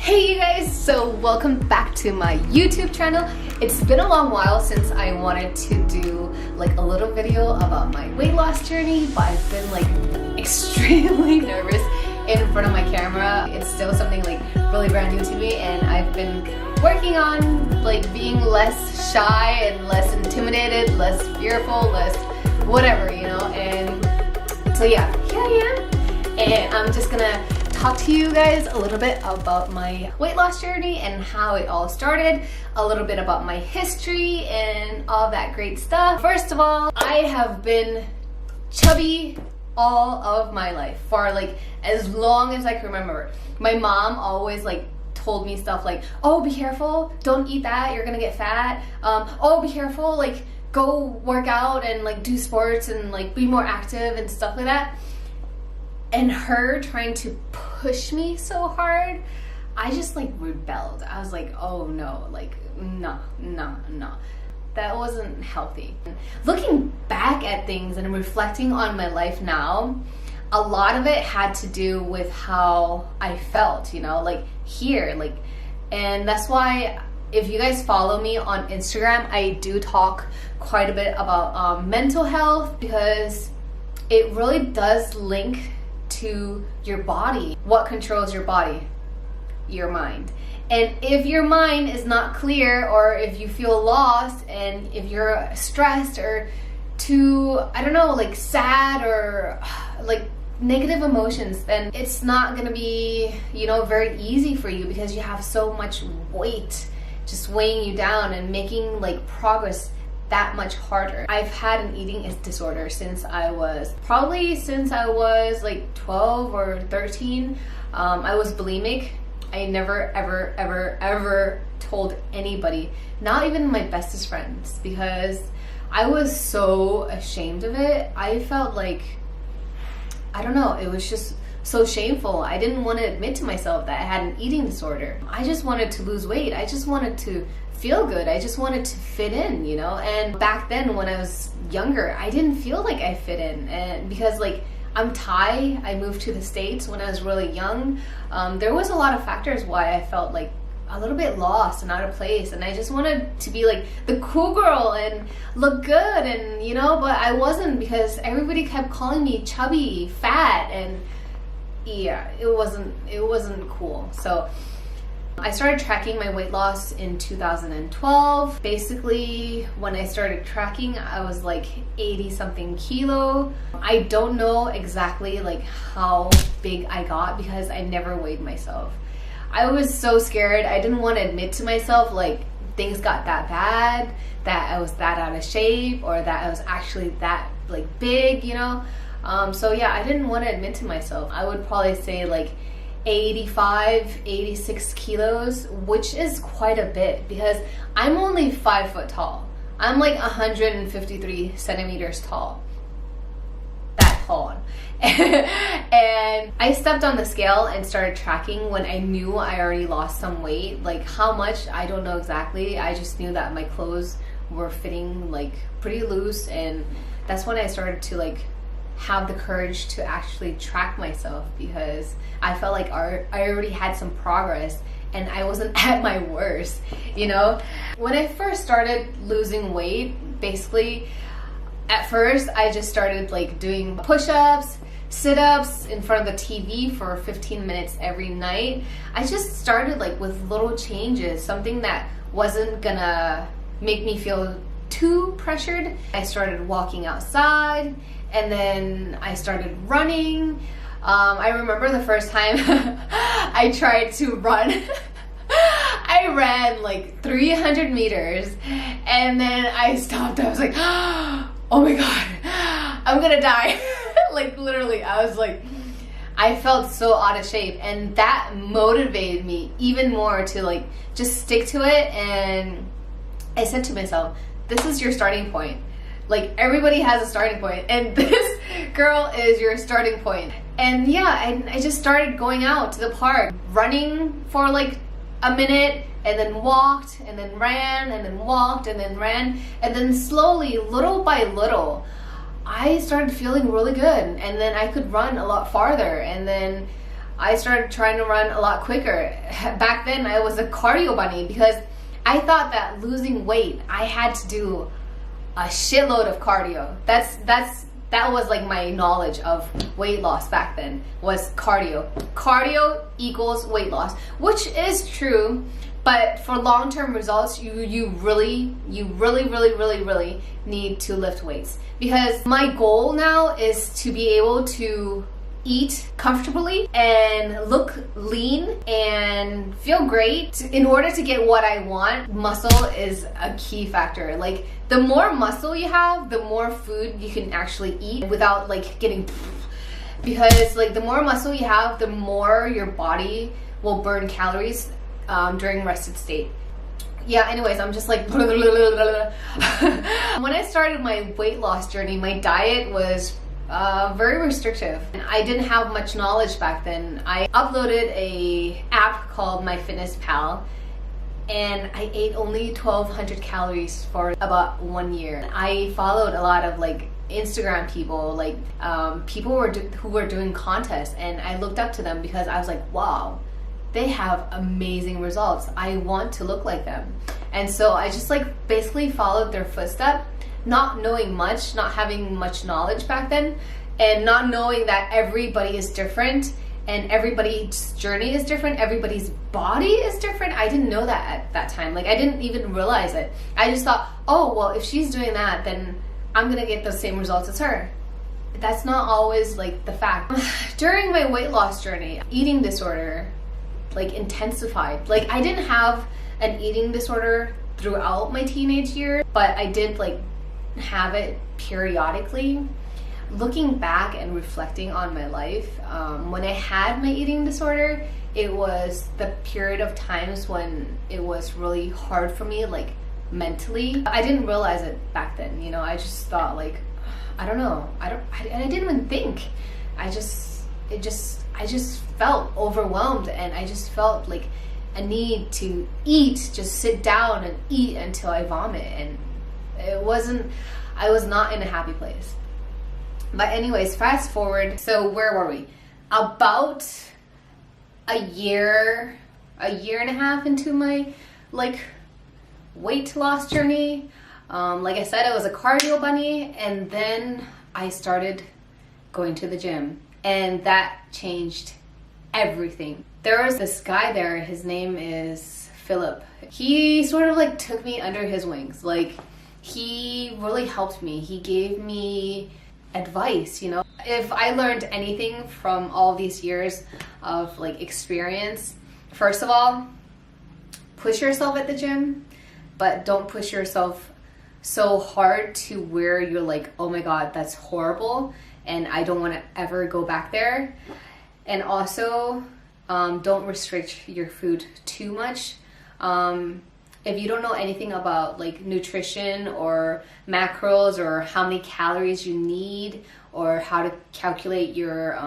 Hey you guys, so welcome back to my YouTube channel. It's been a long while since I wanted to do like a little video about my weight loss journey, but I've been like extremely nervous in front of my camera. It's still something like really brand new to me, and I've been working on like being less shy and less intimidated, less fearful, less whatever, you know. And so yeah, here I am, and I'm just gonna talk to you guys a little bit about my weight loss journey and how it all started, a little bit about my history and all that great stuff. First of all, I have been chubby all of my life for like as long as I can remember. My mom always like told me stuff like, oh, be careful, don't eat that, you're gonna get fat. Oh, be careful, like go work out and like do sports and like be more active and stuff like that. And her trying to push me so hard, I just like rebelled. I was like, oh no, like no. That wasn't healthy. Looking back at things and reflecting on my life now, a lot of it had to do with how I felt, you know, like here, like, and that's why if you guys follow me on Instagram, I do talk quite a bit about mental health, because it really does link to your body. What controls your body? Your mind. And if your mind is not clear, or if you feel lost, and if you're stressed or too, I don't know, like sad or like negative emotions, then it's not gonna be, you know, very easy for you, because you have so much weight just weighing you down and making like progress that much harder. I've had an eating disorder since I was like 12 or 13. I was bulimic. I never ever told anybody, not even my bestest friends, because I was so ashamed of it. I felt like, I don't know, it was just so shameful. I didn't want to admit to myself that I had an eating disorder. I just wanted to lose weight. I just wanted to feel good. I just wanted to fit in, you know. And back then when I was younger, I didn't feel like I fit in, and because like I'm Thai, I moved to the States when I was really young. There was a lot of factors why I felt like a little bit lost and out of place, and I just wanted to be like the cool girl and look good, and you know, but I wasn't, because everybody kept calling me chubby, fat, and yeah, it wasn't cool. So I started tracking my weight loss in 2012. Basically, when I started tracking, I was like 80 something kilo. I don't know exactly like how big I got, because I never weighed myself. I was so scared. I didn't want to admit to myself like things got that bad, that I was that out of shape, or that I was actually that like big, you know. So yeah, I didn't want to admit to myself. I would probably say like 85, 86 kilos, which is quite a bit, because I'm only 5 foot tall. I'm like 153 centimeters tall. That tall. And I stepped on the scale and started tracking when I knew I already lost some weight. Like how much, I don't know exactly. I just knew that my clothes were fitting like pretty loose, and that's when I started to like have the courage to actually track myself, because I felt like I already had some progress and I wasn't at my worst, you know. When I first started losing weight, basically at first I just started like doing push-ups, sit-ups in front of the TV for 15 minutes every night. I just started like with little changes, something that wasn't gonna make me feel too pressured. I started walking outside, and then I started running. I remember the first time I tried to run. I ran like 300 meters, and then I stopped. I was like, oh my God, I'm gonna die. Like literally, I was like, I felt so out of shape, and that motivated me even more to like just stick to it. And I said to myself, this is your starting point. Like everybody has a starting point, and this girl is your starting point. And yeah, I just started going out to the park, running for like a minute, and then walked, and then ran, and then walked, and then ran, and then slowly, little by little, I started feeling really good, and then I could run a lot farther, and then I started trying to run a lot quicker. Back then I was a cardio bunny because I thought that losing weight, I had to do a shitload of cardio. That was like my knowledge of weight loss back then, was cardio. Cardio equals weight loss, which is true, but for long-term results, you really need to lift weights. Because my goal now is to be able to eat comfortably and look lean and feel great. In order to get what I want, muscle is a key factor. Like, the more muscle you have, the more food you can actually eat without like getting, because like the more muscle you have, the more your body will burn calories during rested state. Yeah, anyways, I'm just like when I started my weight loss journey, my diet was very restrictive. I didn't have much knowledge back then. I uploaded a app called MyFitnessPal, and I ate only 1,200 calories for about 1 year. I followed a lot of like Instagram people, like people who were doing contests, and I looked up to them because I was like, wow, they have amazing results. I want to look like them. And so I just like basically followed their footsteps, not knowing much, not having much knowledge back then, and not knowing that everybody is different and everybody's journey is different, everybody's body is different. I didn't know that at that time. Like, I didn't even realize it. I just thought, oh, well, if she's doing that, then I'm gonna get the same results as her. That's not always like the fact. During my weight loss journey, eating disorder like intensified. Like, I didn't have an eating disorder throughout my teenage years, but I did like have it periodically. Looking back and reflecting on my life, when I had my eating disorder, it was the period of times when it was really hard for me, like mentally. I didn't realize it back then, you know. I just thought like, I don't know, and I didn't even think. I just felt overwhelmed, and I just felt like a need to eat, just sit down and eat until I vomit, and I was not in a happy place. But anyways, fast forward. So where were we? About a year and a half into my like weight loss journey. Like I said, I was a cardio bunny, and then I started going to the gym, and that changed everything. There was this guy there, his name is Philip. He sort of like took me under his wings. Like, he really helped me. He gave me advice, you know. If I learned anything from all these years of like experience, first of all, push yourself at the gym, but don't push yourself so hard to where you're like, oh my god, that's horrible and I don't want to ever go back there. And also, don't restrict your food too much. If you don't know anything about like nutrition or macros or how many calories you need or how to calculate your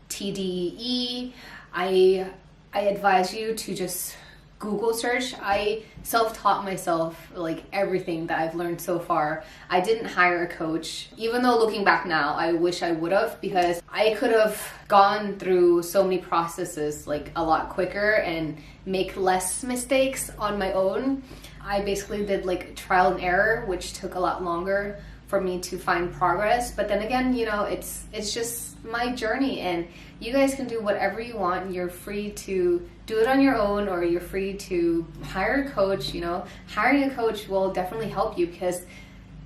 TDEE, I advise you to just Google search. I self-taught myself like everything that I've learned so far. I didn't hire a coach, even though looking back now, I wish I would have, because I could have gone through so many processes like a lot quicker and make less mistakes on my own. I basically did like trial and error, which took a lot longer for me to find progress. But then again, you know, it's just my journey, and you guys can do whatever you want. You're free to do it on your own, or you're free to hire a coach. You know, hiring a coach will definitely help you because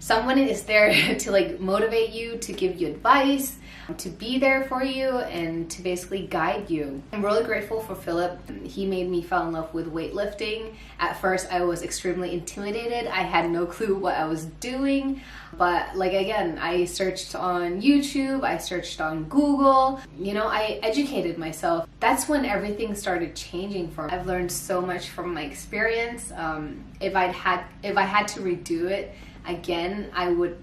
someone is there to like motivate you, to give you advice, to be there for you, and to basically guide you. I'm really grateful for Philip. He made me fall in love with weightlifting. At first, I was extremely intimidated. I had no clue what I was doing. But like, again, I searched on YouTube, I searched on Google, you know, I educated myself. That's when everything started changing for me. I've learned so much from my experience. If I had to redo it again, I would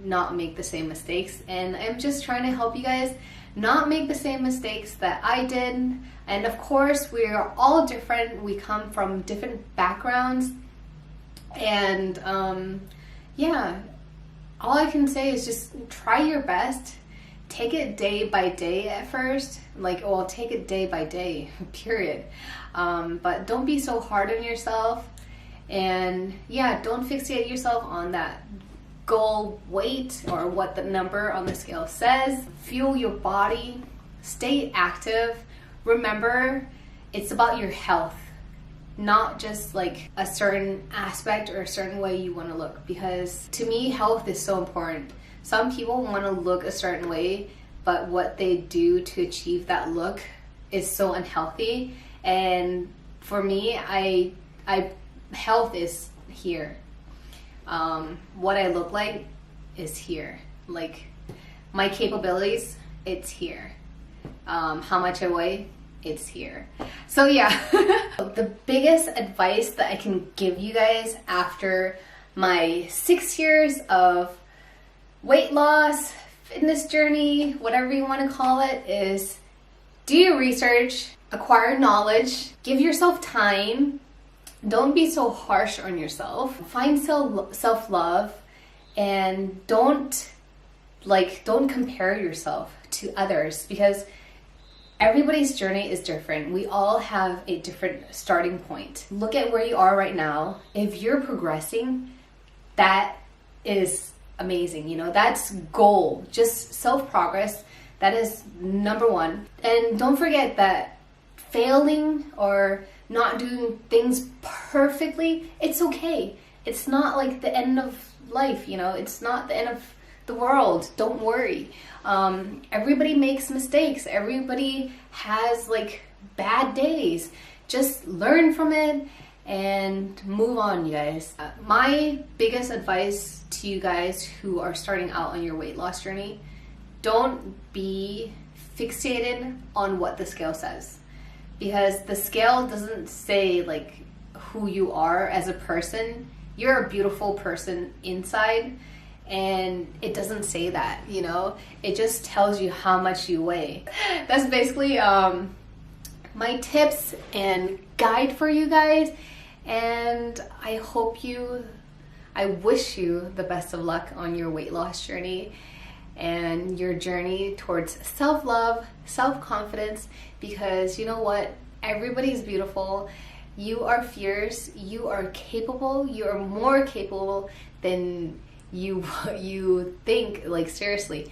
not make the same mistakes, and I'm just trying to help you guys not make the same mistakes that I did. And of course, we are all different. We come from different backgrounds, and yeah, all I can say is just try your best, take it day by day at first. Like, well, take it day by day, period. But don't be so hard on yourself. And yeah, don't fixate yourself on that goal weight or what the number on the scale says. Fuel your body, stay active. Remember, it's about your health, not just like a certain aspect or a certain way you want to look. Because to me, health is so important. Some people want to look a certain way, but what they do to achieve that look is so unhealthy. And for me, health is here. What I look like is here. Like my capabilities, it's here. How much I weigh, it's here. So yeah, the biggest advice that I can give you guys after my 6 years of weight loss, fitness journey, whatever you want to call it, is do your research, acquire knowledge, give yourself time. Don't be so harsh on yourself. Find self-love, and don't compare yourself to others, because everybody's journey is different. We all have a different starting point. Look at where you are right now. If you're progressing, that is amazing. You know, that's goal. Just self-progress. That is number one. And don't forget that failing or not doing things perfectly, it's okay. It's not like the end of life, you know, it's not the end of the world. Don't worry. Everybody makes mistakes. Everybody has like bad days. Just learn from it and move on, you guys. My biggest advice to you guys who are starting out on your weight loss journey, don't be fixated on what the scale says. Because the scale doesn't say like who you are as a person. You're a beautiful person inside, and it doesn't say that, you know? It just tells you how much you weigh. That's basically my tips and guide for you guys, and I wish you the best of luck on your weight loss journey and your journey towards self-love, self-confidence, because you know what? Everybody's beautiful. You are fierce. You are capable. You are more capable than you think. Like, seriously.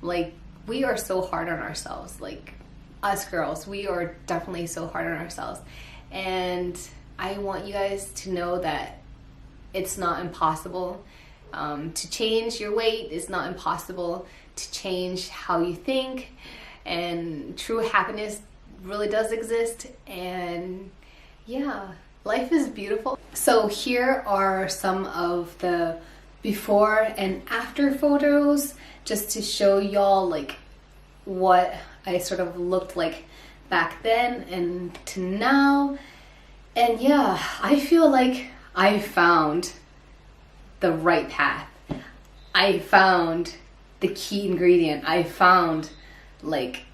Like, we are so hard on ourselves. Like, us girls, we are definitely so hard on ourselves. And I want you guys to know that it's not impossible. To change your weight is not impossible. To change how you think, and true happiness really does exist. And yeah, life is beautiful. So here are some of the before and after photos, just to show y'all like what I sort of looked like back then and to now. And yeah, I feel like I found the right path. I found the key ingredient. I found like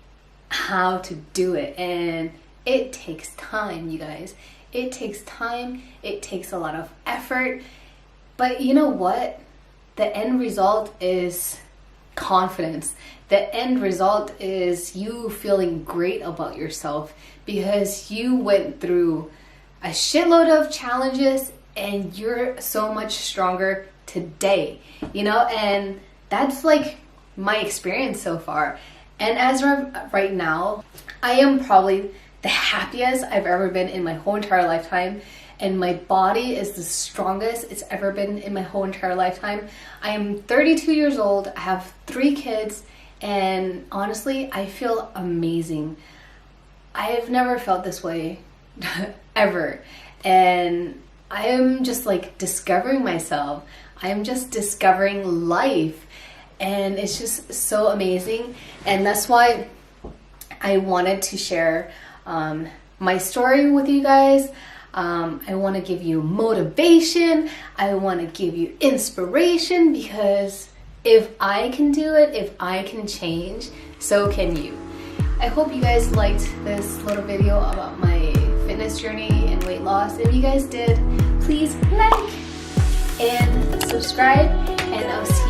how to do it, and it takes time, you guys. It takes time. It takes a lot of effort. But you know what? The end result is confidence. The end result is you feeling great about yourself because you went through a shitload of challenges and you're so much stronger today, you know? And that's like my experience so far. And as of right now, I am probably the happiest I've ever been in my whole entire lifetime. And my body is the strongest it's ever been in my whole entire lifetime. I am 32 years old. I have 3 kids. And honestly, I feel amazing. I've never felt this way ever. And I am just like discovering myself. I am just discovering life. And it's just so amazing. And that's why I wanted to share my story with you guys. I want to give you motivation. I want to give you inspiration, because if I can do it, if I can change, so can you. I hope you guys liked this little video about my fitness journey and weight loss. If you guys did, please like and subscribe, and I'll see